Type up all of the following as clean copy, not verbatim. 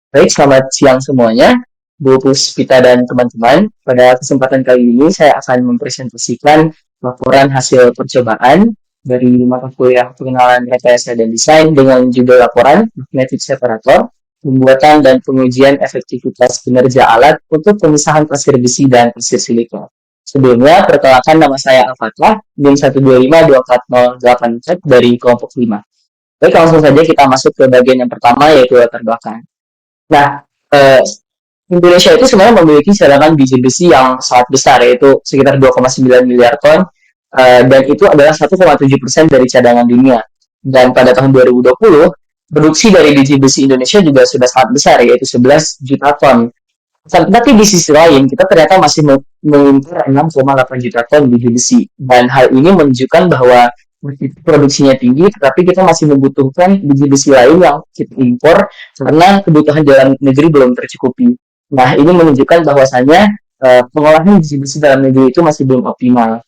Baik, selamat siang semuanya, Bu Puspita dan teman-teman. Pada kesempatan kali ini saya akan mempresentasikan laporan hasil percobaan dari mata kuliah pengenalan rekayasa dan desain dengan judul laporan Magnetic Separator, pembuatan dan pengujian efektivitas kinerja alat untuk pemisahan pasir besi dan pasir silika. Sebelumnya, perkenalkan nama saya Al-Fatlah, NIM 1252408 dari kelompok 5. Baik, langsung saja kita masuk ke bagian yang pertama, yaitu latar belakang. Nah, eh, Indonesia itu sebenarnya memiliki cadangan biji besi yang sangat besar, yaitu sekitar 2,9 miliar ton, dan itu adalah 1,7% dari cadangan dunia. Dan pada tahun 2020, produksi dari biji besi Indonesia juga sudah sangat besar, yaitu 11 juta ton. Tapi di sisi lain, kita ternyata masih mengimpor 6,8 juta ton biji besi. Dan hal ini menunjukkan bahwa produksinya tinggi, tetapi kita masih membutuhkan biji besi lain yang kita impor karena kebutuhan dalam negeri belum tercukupi. Nah, ini menunjukkan bahwasannya pengolahan biji besi dalam negeri itu masih belum optimal.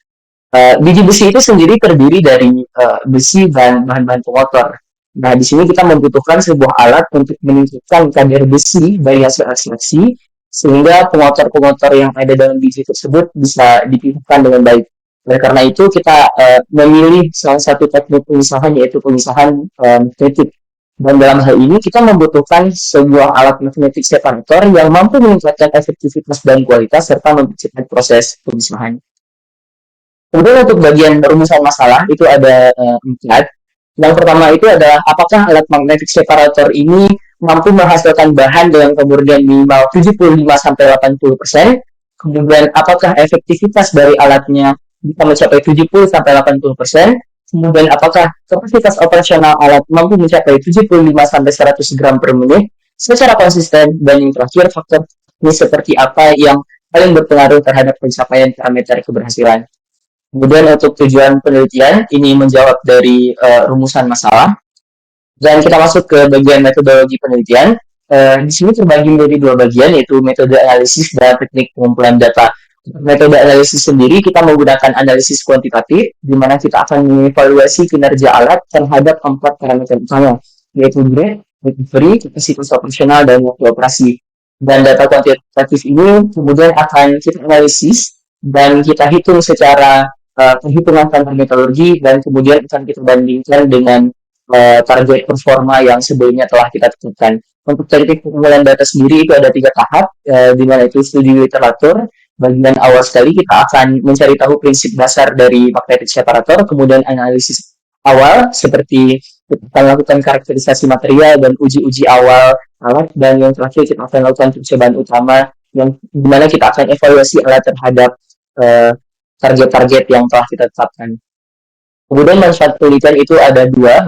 Biji besi itu sendiri terdiri dari besi dan bahan-bahan pengotor. Nah, di sini kita membutuhkan sebuah alat untuk meningkatkan kadar besi dari hasil ekstraksi sehingga pengotor-pengotor yang ada dalam biji tersebut bisa dipipihkan dengan baik. Oleh karena itu, kita memilih salah satu teknik pemisahan, yaitu pemisahan magnetik. Dan dalam hal ini, kita membutuhkan sebuah alat magnetic separator yang mampu meningkatkan efektivitas dan kualitas serta mempercepat proses pemisahan. Kemudian untuk bagian rumusan masalah, itu ada 4. Yang pertama itu adalah apakah alat magnetic separator ini mampu menghasilkan bahan dengan kemurnian minimal 75-80%. Kemudian apakah efektivitas dari alatnya bisa mencapai 70-80%. Kemudian apakah kapasitas operasional alat mampu mencapai 75-100 gram per menit secara konsisten. Dan yang terakhir, faktor ini seperti apa yang paling berpengaruh terhadap pencapaian parameter keberhasilan. Kemudian untuk tujuan penelitian, ini menjawab dari rumusan masalah. Dan kita masuk ke bagian metodologi penelitian. Di sini terbagi menjadi 2 bagian, yaitu metode analisis dan teknik pengumpulan data. Metode analisis sendiri kita menggunakan analisis kuantitatif, di mana kita akan mengevaluasi kinerja alat terhadap 4 parameter utama, yaitu grade, recovery, kapasitas operasional, dan waktu operasi. Dan data kuantitatif ini kemudian akan kita analisis dan kita hitung secara perhitungan standar metodologi, dan kemudian akan kita bandingkan dengan target performa yang sebelumnya telah kita tentukan. Untuk teknik pengumpulan data sendiri itu ada 3 tahap, di mana itu studi literatur. Bagian awal sekali kita akan mencari tahu prinsip dasar dari magnetic separator, kemudian analisis awal seperti kita akan lakukan karakterisasi material dan uji-uji awal alat, dan yang terakhir kita akan lakukan percobaan utama yang dimana kita akan evaluasi alat terhadap target-target yang telah kita tetapkan. Kemudian manfaat penelitian itu ada 2,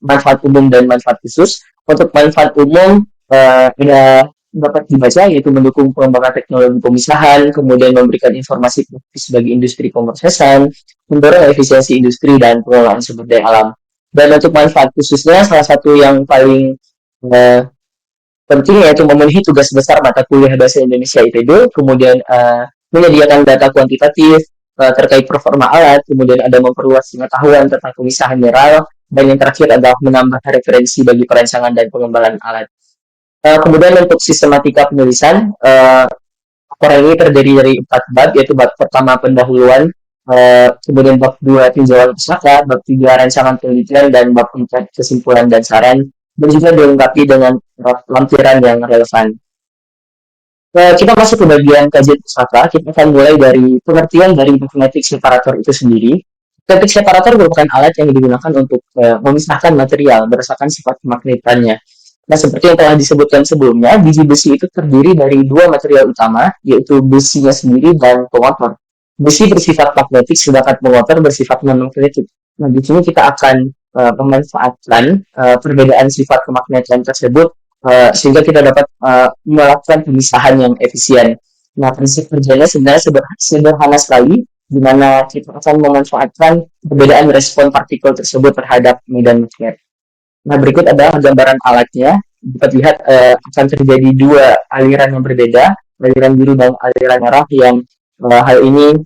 manfaat umum dan manfaat khusus. Untuk manfaat umum ada dapat dibaca, yaitu mendukung pengembangan teknologi pemisahan, kemudian memberikan informasi praktis bagi industri pemrosesan, mendorong efisiensi industri dan pengelolaan sumber daya alam. Dan untuk manfaat khususnya, salah satu yang paling penting yaitu memenuhi tugas besar mata kuliah Bahasa Indonesia IPB, kemudian menyediakan data kuantitatif terkait performa alat, kemudian ada memperluas pengetahuan tentang pemisahan mineral, dan yang terakhir adalah menambah referensi bagi perancangan dan pengembangan alat. Kemudian untuk sistematika penulisan, laporan ini terdiri dari 4 bab, yaitu bab pertama pendahuluan, kemudian bab 2 tinjauan pusaka, bab 3 rancangan penelitian, dan bab 4 kesimpulan dan saran, dan juga dilengkapi dengan lampiran yang relevan. Kita masuk ke bagian kajian pusaka. Kita akan mulai dari pengertian dari magnetic separator itu sendiri. Magnetic separator merupakan alat yang digunakan untuk memisahkan material berdasarkan sifat kemagnetannya. Nah, seperti yang telah disebutkan sebelumnya, biji besi itu terdiri dari 2 material utama, yaitu besinya sendiri dan pengotor. Besi bersifat magnetik, sedangkan pengotor bersifat non-magnetik. Nah, di sini kita akan memanfaatkan perbedaan sifat kemagnetan tersebut sehingga kita dapat melakukan pemisahan yang efisien. Nah, prinsip kerjanya sebenarnya sederhana sekali, di mana kita akan memanfaatkan perbedaan respon partikel tersebut terhadap medan magnet. Nah, berikut adalah gambaran alatnya. Dapat lihat akan terjadi 2 aliran yang berbeda, aliran biru dan aliran merah, yang hal ini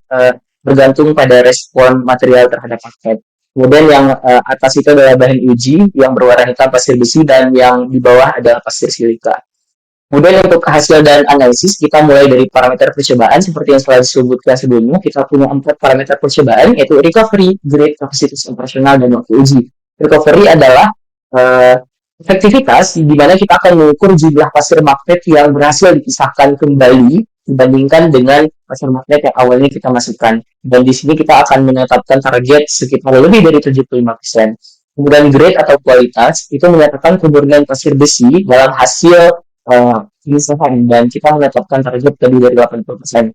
bergantung pada respon material terhadap magnet. Kemudian yang atas itu adalah bahan uji yang berwarna hitam pasir besi, dan yang di bawah adalah pasir silika. Kemudian untuk hasil dan analisis, kita mulai dari parameter percobaan seperti yang telah disebutkan sebelumnya. Kita punya 4 parameter percobaan, yaitu recovery, grade, kapasitas operasional, dan waktu uji. Recovery adalah uh, efektivitas di mana kita akan mengukur jumlah pasir magnet yang berhasil dipisahkan kembali dibandingkan dengan pasir magnet yang awalnya kita masukkan. Dan di sini kita akan menetapkan target sekitar lebih dari 75%. Kemudian grade atau kualitas itu menyatakan kemurnian pasir besi dalam hasil misalkan dan kita menetapkan target lebih dari 80%.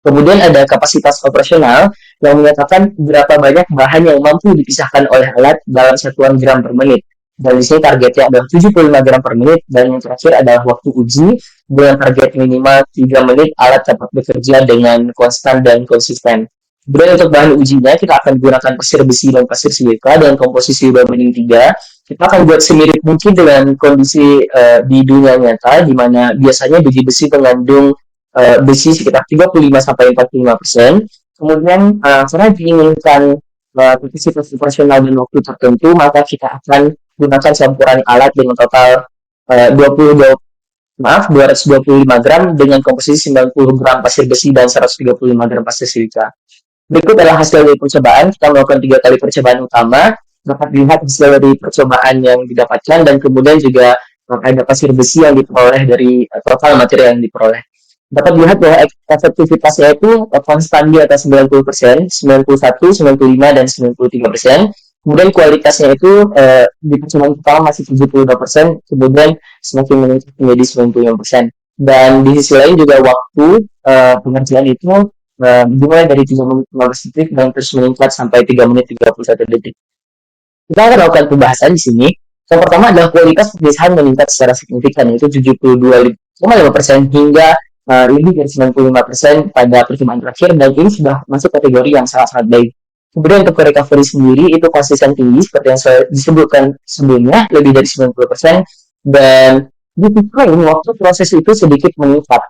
Kemudian ada kapasitas operasional yang menyatakan berapa banyak bahan yang mampu dipisahkan oleh alat dalam satuan gram per menit. Dan di sini targetnya adalah 75 gram per menit dan yang terakhir adalah waktu uji dengan target minimal 3 menit alat dapat bekerja dengan konstan dan konsisten. Kemudian untuk bahan ujinya kita akan gunakan pasir besi dan pasir silika dengan komposisi 2:3. Kita akan buat semirip mungkin dengan kondisi di dunia nyata di mana biasanya biji besi mengandung besi sekitar 35-45%. Kemudian karena diinginkan kapasitas operasional dan waktu tertentu, maka kita akan gunakan campuran alat dengan total 225 gram dengan komposisi 90 gram pasir besi dan 135 gram pasir silika. Berikut adalah hasil dari percobaan. Kita melakukan 3 kali percobaan utama. Dapat dilihat hasil dari percobaan yang didapatkan dan kemudian juga ada pasir besi yang diperoleh dari total materi yang diperoleh. Dapat dilihat bahwa efektivitasnya itu konstan di atas 90%, 91, 95, dan 93%. Kemudian kualitasnya itu di percobaan pertama masih 72%, kemudian semakin meningkat menjadi 95%. Dan di sisi lain juga waktu pengerjaan itu dimulai dari 3 menit 15 detik dan terus meningkat sampai 3 menit 31 detik. Kita akan melakukan pembahasan di sini. Yang pertama adalah kualitas pemisahan meningkat secara signifikan, yaitu 72,5% hingga lebih dari 95% pada percobaan terakhir, dan ini sudah masuk kategori yang sangat-sangat baik. Kemudian untuk recovery sendiri itu konsisten tinggi seperti yang saya disebutkan sebelumnya, lebih dari 90%, dan di sisi lain waktu proses itu sedikit meningkat.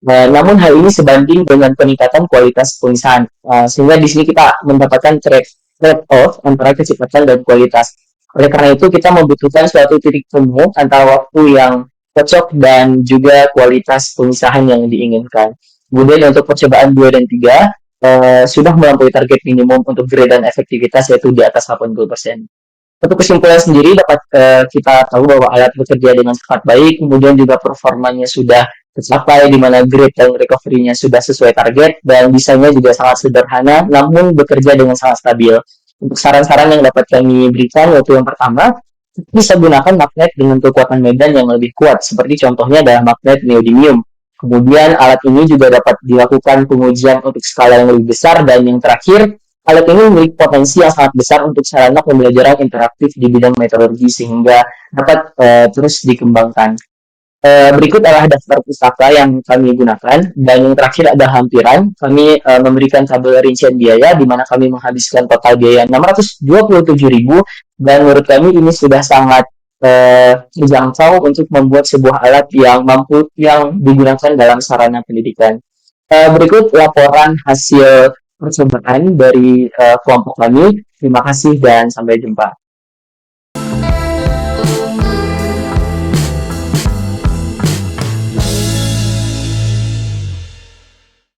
Namun hal ini sebanding dengan peningkatan kualitas pemisahan, sehingga di sini kita mendapatkan trade-off antara kecepatan dan kualitas. Oleh karena itu kita membutuhkan suatu titik temu antara waktu yang cocok dan juga kualitas pemisahan yang diinginkan. Kemudian untuk percobaan 2 dan 3 sudah melampaui target minimum untuk grade dan efektivitas yaitu di atas 80%. Untuk kesimpulan sendiri dapat kita tahu bahwa alat bekerja dengan sangat baik, kemudian juga performanya sudah tercapai di mana grade dan recovery-nya sudah sesuai target dan desainnya juga sangat sederhana namun bekerja dengan sangat stabil. Untuk saran-saran yang dapat kami berikan yaitu yang pertama, bisa gunakan magnet dengan kekuatan medan yang lebih kuat seperti contohnya adalah magnet neodymium. Kemudian alat ini juga dapat dilakukan pengujian untuk skala yang lebih besar dan yang terakhir, alat ini memiliki potensi yang sangat besar untuk sarana pembelajaran interaktif di bidang meteorologi sehingga dapat terus dikembangkan. Berikut adalah daftar pustaka yang kami gunakan dan yang terakhir ada hampiran. Kami memberikan tabel rincian biaya di mana kami menghabiskan total biaya 627.000 dan menurut kami ini sudah sangat terjangkau untuk membuat sebuah alat yang digunakan dalam sarana pendidikan. Berikut laporan hasil percobaan dari kelompok kami. Terima kasih dan sampai jumpa.